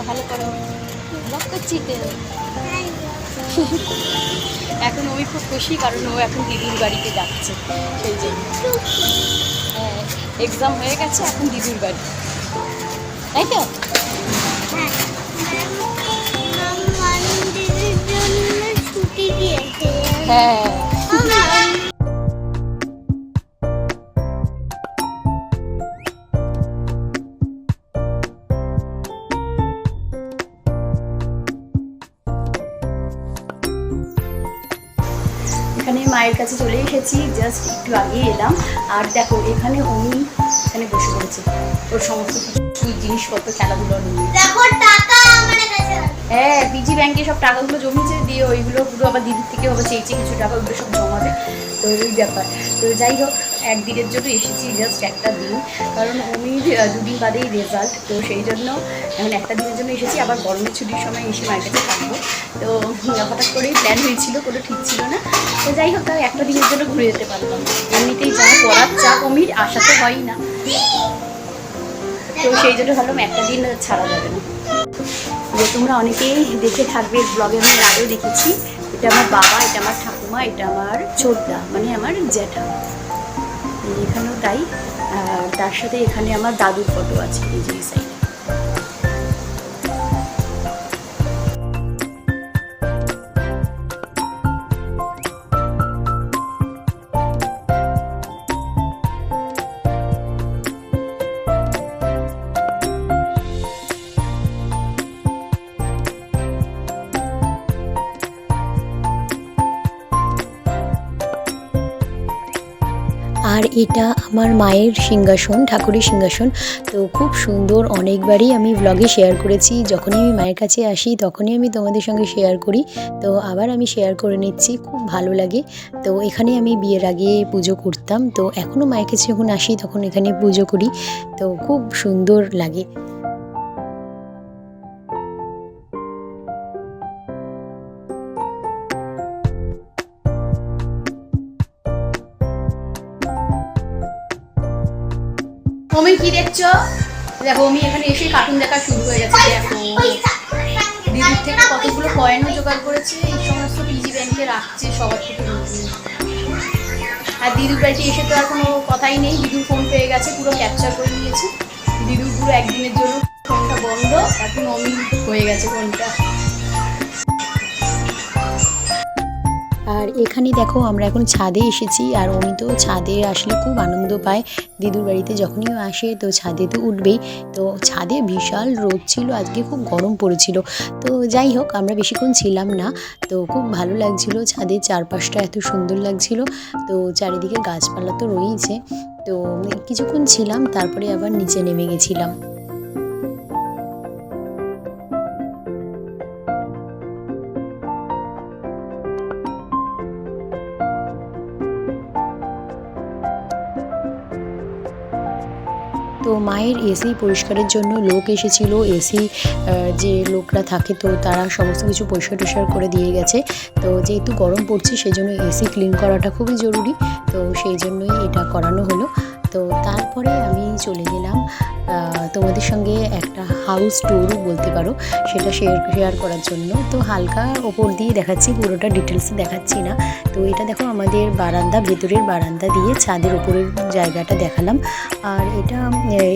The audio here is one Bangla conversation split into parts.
ভালো করো, ব্লগ করছি তো। এখন ওই খুব খুশি, কারণ ও এখন দিদির বাড়িতে যাচ্ছে। সেই জন্য এক্সাম হয়ে গেছে, এখন দিদির বাড়ি, তাই তো? হ্যাঁ। এখানে মায়ের কাছে চলে এসেছি, জাস্ট একটু আগিয়ে এলাম। আর দেখো এখানে উনি এখানে বসে পড়েছে, ওর সমস্ত কিছু জিনিসপত্র খেলাধুলো নিয়ে। হ্যাঁ, পিজি ব্যাংকে সব টাকাগুলো জমিয়েছে, দিয়ে ওইগুলো পুরো আবার দিদির থেকে আবার চেয়েছে কিছু টাকা, ওইগুলো সব জমাবে। তো ওই ব্যাপার। তো যাই হোক, একদিনের জন্য এসেছি, জাস্ট একটা দিন, কারণ উনি দুদিন বাদেই রেজাল্ট, তো সেই জন্য এখন একটা দিনের জন্য এসেছি। আবার গরমের ছুটির সময় এসে মায়ের কাছে থাকবো। তো হঠাৎ করেই প্ল্যান হয়েছিল, কোনো ঠিক ছিল না। তো যাই হোক, তাই একটা দিনের জন্য ঘুরে যেতে পারলাম। এমনিতেই যা পড়ার চাপ অমির, আশা তো হয়ই না, তো সেই জন্য ভাবলাম একটা দিন ছাড়া যাবে না। যে তোমরা অনেকেই দেখে থাকবে, ব্লগে আমি আগেও দেখেছি। এটা আমার বাবা, এটা আমার ঠাকুমা, এটা আমার ছোটদা, মানে আমার জ্যাঠা, এখানেও তাই। তার সাথে এখানে আমার দাদুর ফটো আছে, এই যে সাইড। আর এটা আমার মায়ের সিংহাসন, ঠাকুরের সিংহাসন। তো খুব সুন্দর, অনেকবারই আমি ব্লগে শেয়ার করেছি। যখনই আমি মায়ের কাছে আসি তখনই আমি তোমাদের সঙ্গে শেয়ার করি, তো আবার আমি শেয়ার করে নিচ্ছি, খুব ভালো লাগে। তো এখানে আমি বিয়ের আগে পুজো করতাম, তো এখনও মায়ের কাছে যখন আসি তখন এখানে পুজো করি, তো খুব সুন্দর লাগে। তুমি কি দেখছো? দেখো আমি এখানে এসে কার্টুন দেখা শুরু হয়ে গেছে। দেখো দিদির থেকে কতগুলো কয়েনও জোগাড় করেছে, এই সমস্ত পিজি ব্যাংকে রাখছে সবার থেকে। আর দিদির বাড়িতে এসে তো আর কোনো কথাই নেই, দিদুর ফোন পেয়ে গেছে, পুরো ক্যাপচার করে নিয়েছে। দিদুর পুরো একদিনের জন্য ফোনটা বন্ধ, এখন অমিল হয়ে গেছে ফোনটা। আর এখানে দেখো আমরা এখন ছাদে এসেছি, আর উনি তো ছাদে আসলে খুব আনন্দ পায়। দিদুর বাড়িতে যখনই আসে তো ছাদে তো উঠবেই। তো ছাদে বিশাল রোদ ছিল, আজকে খুব গরম পড়েছিল। তো যাই হোক, আমরা বেশিক্ষণ ছিলাম না, তো খুব ভালো লাগছিল। ছাদের চারপাশটা এত সুন্দর লাগছিল, তো চারিদিকে গাছপালা তো রয়েইছে। তো কিছুক্ষণ ছিলাম, তারপরে আবার নিচে নেমে গেছিলাম। তো মায়ের এসি পরিষ্কারের জন্য লোক এসেছিল, এসি যে লোকরা থাকে তো তারা সমস্ত কিছু পরিষ্কার টরিষ্কার করে দিয়ে গেছে। তো যেহেতু গরম পড়ছে সেই জন্য এসি ক্লিন করাটা খুবই জরুরি, তো সেই জন্যই এটা করানো হলো। তো তারপরে আমি চলে গেলাম তোমাদের সঙ্গে একটা হাউস ট্যুর বলতে পারো, সেটা শেয়ার করার জন্য। তো হালকা ওপর দিয়ে দেখাচ্ছি, পুরোটা ডিটেলসে দেখাচ্ছি না। তো এটা দেখো আমাদের বারান্দা, ভেতরের বারান্দা দিয়ে ছাদের উপরের জায়গাটা দেখালাম। আর এটা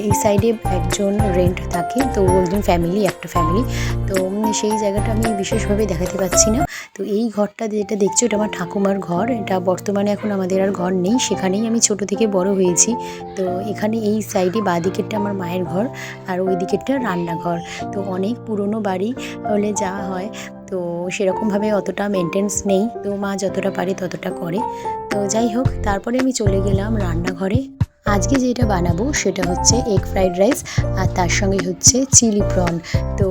এই সাইডে একজন রেন্ট থাকে, তো একজন ফ্যামিলি, একটা ফ্যামিলি। তো সেই জায়গাটা আমি বিশেষভাবে দেখাতে পাচ্ছি না। তো এই ঘরটা যেটা দেখছো এটা আমার ঠাকুমার ঘর, এটা বর্তমানে এখন আমাদের আর ঘর নেই, সেখানেই আমি ছোট থেকে বড় হয়েছি। তো এখানে এই সাইডে বাঁ দিকেরটা আমার মায়ের ঘর, আর ওই দিকেরটা রান্নাঘর। তো অনেক পুরনো বাড়ি হলে যা হয়, তো সেরকমভাবে অতটা মেনটেন্স নেই, তো মা যতটা পারে ততটা করে। তো যাই হোক, তারপরে আমি চলে গেলাম রান্নাঘরে। আজকে যেটা বানাবো সেটা হচ্ছে এগ ফ্রাইড রাইস, আর তার সঙ্গে হচ্ছে চিলি প্রন। তো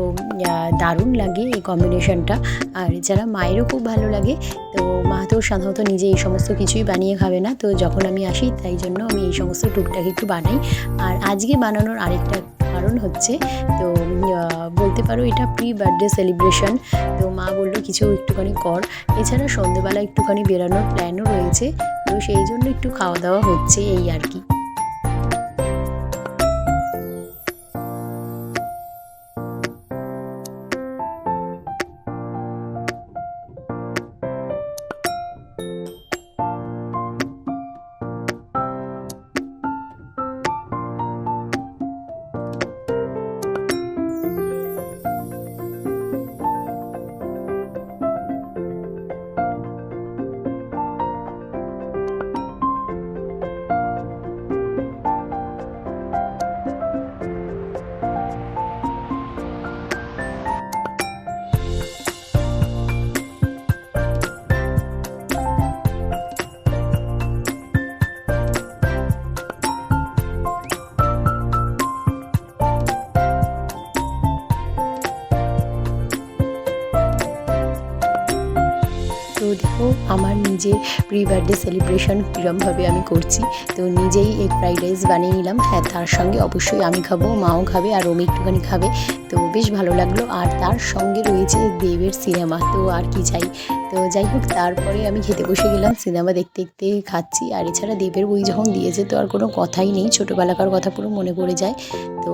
দারুণ লাগে এই কম্বিনেশনটা, আর যারা মায়েরও খুব ভালো লাগে। তো মা তো সাধারণত নিজে এই সমস্ত কিছুই বানিয়ে খাবে না, তো যখন আমি আসি তাই জন্য আমি এই সমস্ত টুকটাক একটু বানাই। আর আজকে বানানোর আরেকটা কারণ হচ্ছে, তো বলতে পারো এটা প্রি বার্থডে সেলিব্রেশন। তো মা বললো কিছু একটুখানি কর, এছাড়া সন্ধ্যেবেলা একটুখানি বেরানোর প্ল্যানও রয়েছে, তো সেই জন্য একটু খাওয়া দাওয়া হচ্ছে এই আর কি। দেখো আমার নিজের প্রি বার্থডে সেলিব্রেশন কীরমভাবে আমি করছি। তো নিজেই এগ ফ্রাইড রাইস বানিয়ে নিলাম। হ্যাঁ, তার সঙ্গে অবশ্যই আমি খাবো, মাও খাবে আর ওমি একটুখানি খাবে। তো বেশ ভালো লাগলো। আর তার সঙ্গে রয়েছে দেবের সিনেমা, তো আর কি চাই। তো যাই হোক, তারপরে আমি খেতে বসে গেলাম, সিনেমা দেখতে দেখতে খাচ্ছি। আর এছাড়া দেবের বই যখন দিয়েছে তো আর কোনো কথাই নেই, ছোটোবেলাকার কথা পুরো মনে পড়ে যায়। তো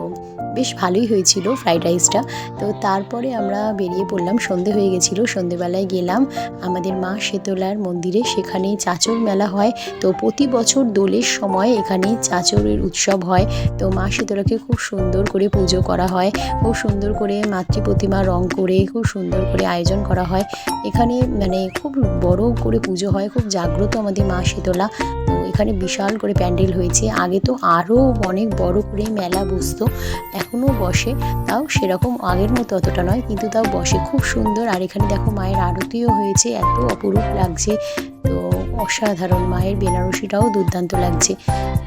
বেশ ভালোই হয়েছিল ফ্রাইড রাইসটা। তো তারপরে আমরা বেরিয়ে পড়লাম, সন্ধে হয়ে গেছিলো। সন্ধেবেলায় গেলাম আমাদের মা শীতলার মন্দিরে, সেখানে চাচর মেলা হয়। তো প্রতি বছর দোলের সময় এখানে চাচরের উৎসব হয়। তো মা শীতলাকে খুব সুন্দর করে পুজো করা হয়, খুব সুন্দর করে মাতৃ প্রতিমা রং করে খুব সুন্দর করে আয়োজন করা হয়। এখানে মানে খুব বড় করে পুজো হয়, খুব জাগ্রত আমাদের মা শীতলা। তো এখানে বিশাল করে প্যান্ডেল হয়েছে। আগে তো আরও অনেক বড় করে মেলা বসতো, এখনও বসে, তাও সেরকম আগের মতো অতটা নয়, কিন্তু তাও বসে খুব সুন্দর। আর এখানে দেখো মায়ের আরতিও হয়েছে, এত অপরূপ লাগছে, তো অসাধারণ। মায়ের বেনারসিটাও দুর্দান্ত লাগছে।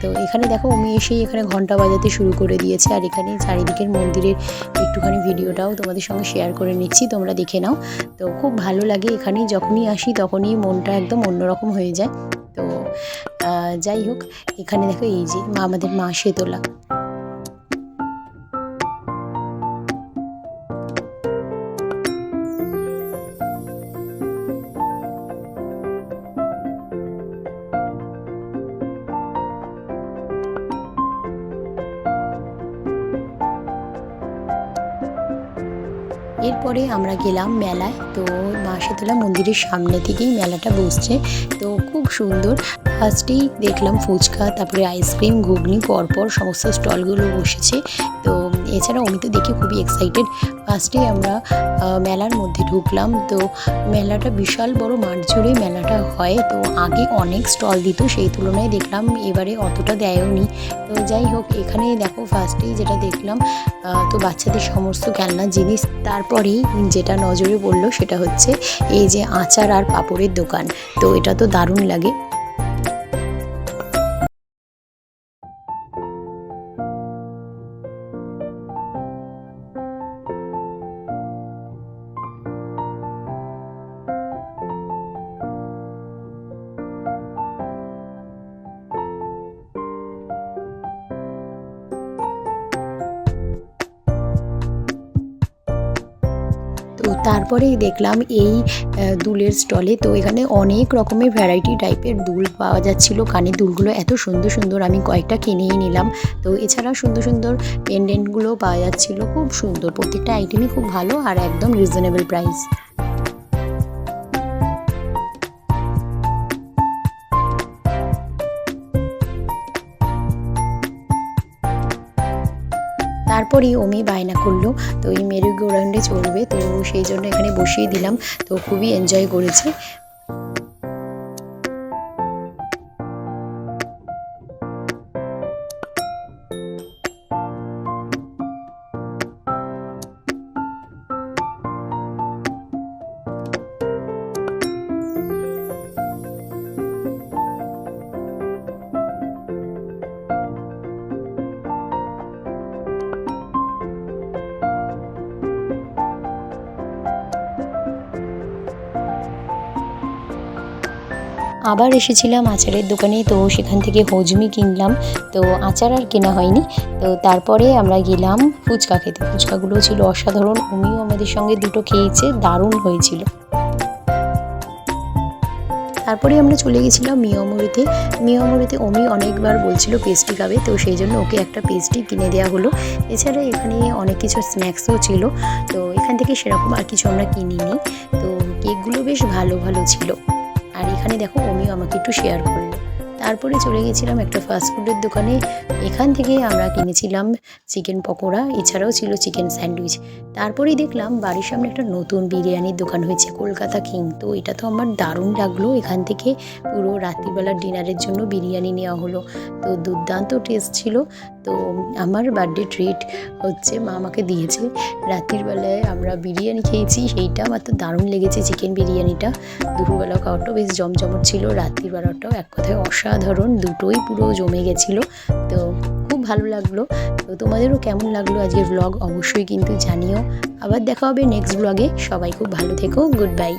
তো এখানে দেখো উমি এসেই এখানে ঘন্টা বাজাতে শুরু করে দিয়েছে। আর এখানে চারিদিকের মন্দিরের একটুখানি ভিডিওটাও তোমাদের সঙ্গে শেয়ার করে নিচ্ছি, তোমরা দেখে নাও। তো খুব ভালো লাগে এখানেই, যখনই আসি তখনই মনটা একদম অন্যরকম হয়ে যায়। তো যাই হোক, এখানে দেখো এই যে আমাদের মা শীতলা। এরপরে আমরা গেলাম মেলায়। তো মা শীতলা মন্দিরের সামনে থেকেই মেলাটা বসছে, তো খুব সুন্দর। ফার্স্টেই দেখলাম ফুচকা, তারপরে আইসক্রিম, ঘুগনি, পরপর সমস্ত স্টলগুলো বসেছে। তো এছাড়া আমি তো দেখে খুবই এক্সাইটেড। ফার্স্টেই আমরা মেলার মধ্যে ঢুকলাম। তো মেলাটা বিশাল বড় মাঠ জুড়ে মেলাটা হয়। তো আগে অনেক স্টল দিত, সেই তুলনায় দেখলাম এবারে অতটা দেয়ওনি। তো যাই হোক, এখানে দেখো ফার্স্টেই যেটা দেখলাম, তো বাচ্চাদের সমস্ত খেলনার জিনিস। তারপরেই যেটা নজরে পড়লো সেটা হচ্ছে এই যে আচার আর পাঁপড়ের দোকান। তো এটা তো দারুণ লাগে। তো তারপরেই দেখলাম এই দুলের স্টলে। তো এখানে অনেক রকমের ভ্যারাইটি টাইপের দুল পাওয়া যাচ্ছিলো, কানের দুলগুলো এত সুন্দর সুন্দর, আমি কয়েকটা কিনেই নিলাম। তো এছাড়া সুন্দর সুন্দর পেন্ডেন্টগুলো পাওয়া যাচ্ছিলো, খুব সুন্দর, প্রত্যেকটা আইটেমই খুব ভালো আর একদম রিজনেবল প্রাইস। তারপরেই অমি বায়না করলো, তো এই মেরি গো রাউন্ডে চলবে, তো সেই জন্য এখানে বসিয়ে দিলাম। তো খুবই এনজয় করেছে। আবার এসেছিলাম আচারের দোকানে, তো সেখান থেকে হজমি কিনলাম। তো আচার আর কেনা হয়নি। তো তারপরে আমরা গেলাম ফুচকা খেতে। ফুচকাগুলো ছিল অসাধারণ, উমিও আমাদের সঙ্গে দুটো খেয়েছে, দারুণ হয়েছিল। তারপরে আমরা চলে গেছিলাম মিয়ামরিতে। মিয়ামরিতে অমি অনেকবার বলছিল পেস্ট্রি খাবে, তো সেই জন্য ওকে একটা পেস্ট্রি কিনে দেওয়া হলো। এছাড়া এখানে অনেক কিছু স্ন্যাক্সও ছিল, তো এখান থেকে সেরকম আর কিছু আমরা কিনিনি। তো কেকগুলো বেশ ভালো ভালো ছিল। আর এখানে দেখো অমিও আমাকে একটু শেয়ার করলো। তারপরে চলে গেছিলাম একটা ফাস্টফুডের দোকানে। এখান থেকে আমরা কিনেছিলাম চিকেন পকোড়া, এছাড়াও ছিল চিকেন স্যান্ডউইচ। তারপরেই দেখলাম বাড়ির সামনে একটা নতুন বিরিয়ানির দোকান হয়েছে, কলকাতা কিং। তো এটা তো আমার দারুণ লাগলো। এখান থেকে পুরো রাত্রিবেলার ডিনারের জন্য বিরিয়ানি নেওয়া হলো। তো দুর্দান্ত টেস্ট ছিল। তো আমার বার্থডে ট্রিট হচ্ছে মা আমাকে দিয়েছে। রাত্রির বেলায় আমরা বিরিয়ানি খেয়েছি, সেইটা আমার তো দারুণ লেগেছে চিকেন বিরিয়ানিটা। দুপুরবেলা খাওয়াটাও বেশ জমজমট ছিল, রাত্রিবেলাটাও এক কথায় অসাধারণ, দুটোই পুরো জমে গেছিলো। তো খুব ভালো লাগলো। তো তোমাদেরও কেমন লাগলো আজকের ব্লগ অবশ্যই কিন্তু জানিও। আবার দেখা হবে নেক্সট ব্লগে। সবাই খুব ভালো থেকো, গুড বাই।